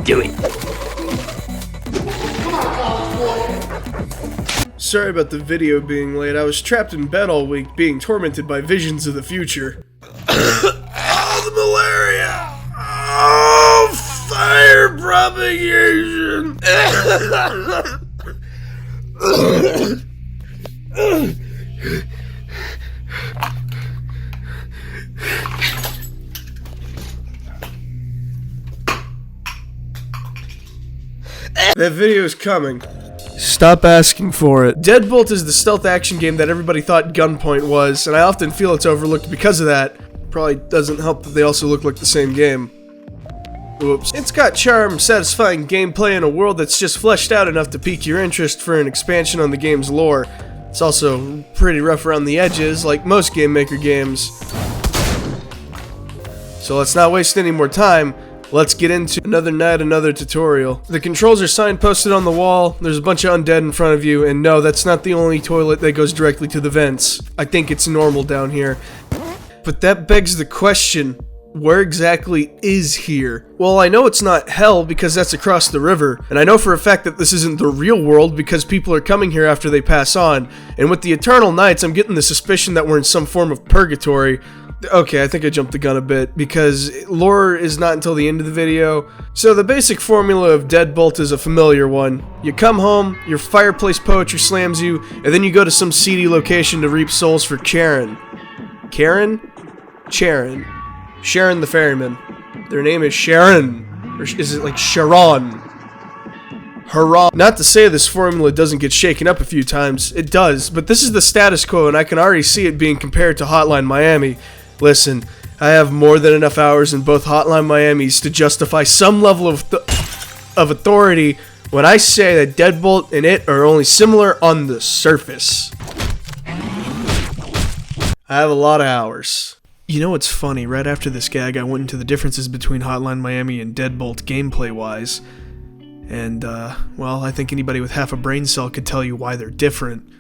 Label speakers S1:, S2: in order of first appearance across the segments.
S1: Do it.
S2: Sorry about the video being late. I was trapped in bed all week being tormented by visions of the future. Oh, the malaria! Oh, fire propagation! That video's coming. Stop asking for it. Deadbolt is the stealth action game that everybody thought Gunpoint was, and I often feel it's overlooked because of that. Probably doesn't help that they also look like the same game. Oops. It's got charm, satisfying gameplay, and a world that's just fleshed out enough to pique your interest for an expansion on the game's lore. It's also pretty rough around the edges, like most Game Maker games. So let's not waste any more time. Let's get into another night, another tutorial. The controls are signposted on the wall, there's a bunch of undead in front of you, and no, that's not the only toilet that goes directly to the vents. I think it's normal down here. But that begs the question, where exactly is here? Well, I know it's not hell because that's across the river, and I know for a fact that this isn't the real world because people are coming here after they pass on, and with the Eternal Nights, I'm getting the suspicion that we're in some form of purgatory. Okay, I think I jumped the gun a bit, because lore is not until the end of the video. So the basic formula of Deadbolt is a familiar one. You come home, your fireplace poetry slams you, and then you go to some seedy location to reap souls for Charon. Karen? Charon. Sharon the Ferryman. Their name is Sharon. Or is it like Sharon? Hurrah. Not to say this formula doesn't get shaken up a few times, it does, but this is the status quo and I can already see it being compared to Hotline Miami. Listen, I have more than enough hours in both Hotline Miamis to justify some level of authority when I say that Deadbolt and it are only similar on the surface. I have a lot of hours. You know what's funny, right after this gag I went into the differences between Hotline Miami and Deadbolt gameplay-wise. And, well, I think anybody with half a brain cell could tell you why they're different.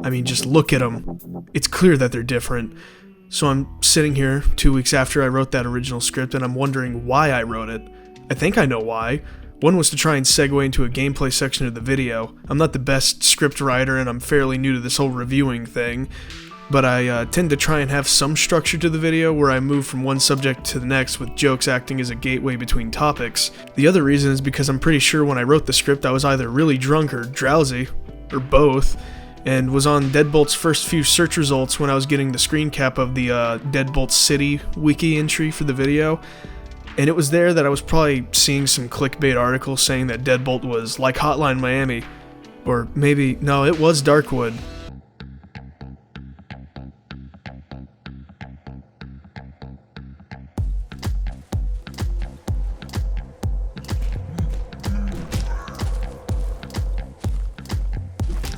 S2: I mean, just look at them. It's clear that they're different. So I'm sitting here 2 weeks after I wrote that original script and I'm wondering why I wrote it. I think I know why. One was to try and segue into a gameplay section of the video. I'm not the best script writer and I'm fairly new to this whole reviewing thing, but I tend to try and have some structure to the video where I move from one subject to the next with jokes acting as a gateway between topics. The other reason is because I'm pretty sure when I wrote the script I was either really drunk or drowsy, or both, and was on Deadbolt's first few search results when I was getting the screen cap of the Deadbolt City wiki entry for the video, and it was there that I was probably seeing some clickbait articles saying that Deadbolt was like Hotline Miami, or maybe, no, it was Darkwood.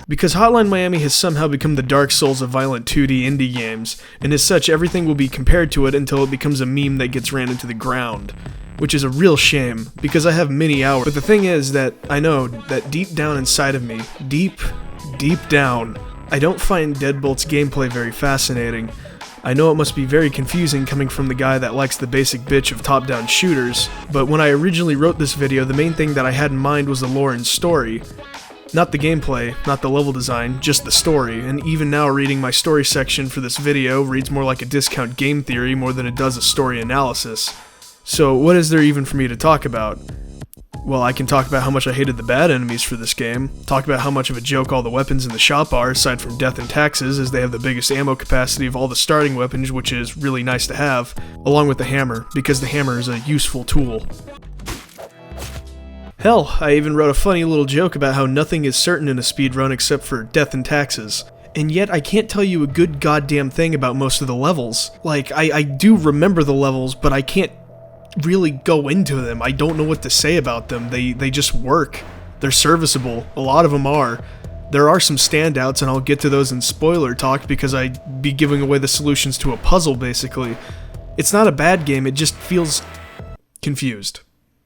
S2: Because Hotline Miami has somehow become the Dark Souls of violent 2D indie games, and as such everything will be compared to it until it becomes a meme that gets ran into the ground. Which is a real shame, because I have many hours. But the thing is that I know that deep down inside of me, deep down, I don't find Deadbolt's gameplay very fascinating. I know it must be very confusing coming from the guy that likes the basic bitch of top-down shooters, but when I originally wrote this video, the main thing that I had in mind was the lore and story. Not the gameplay, not the level design, just the story, and even now reading my story section for this video reads more like a discount game theory more than it does a story analysis. So what is there even for me to talk about? Well, I can talk about how much I hated the bad enemies for this game, talk about how much of a joke all the weapons in the shop are, aside from death and taxes, as they have the biggest ammo capacity of all the starting weapons, which is really nice to have, along with the hammer, because the hammer is a useful tool. Hell, I even wrote a funny little joke about how nothing is certain in a speedrun except for death and taxes. And yet I can't tell you a good goddamn thing about most of the levels. Like, I do remember the levels, but I can't really go into them. I don't know what to say about them. They just work. They're serviceable. A lot of them are. There are some standouts, and I'll get to those in spoiler talk because I'd be giving away the solutions to a puzzle, basically. It's not a bad game, it just feels confused.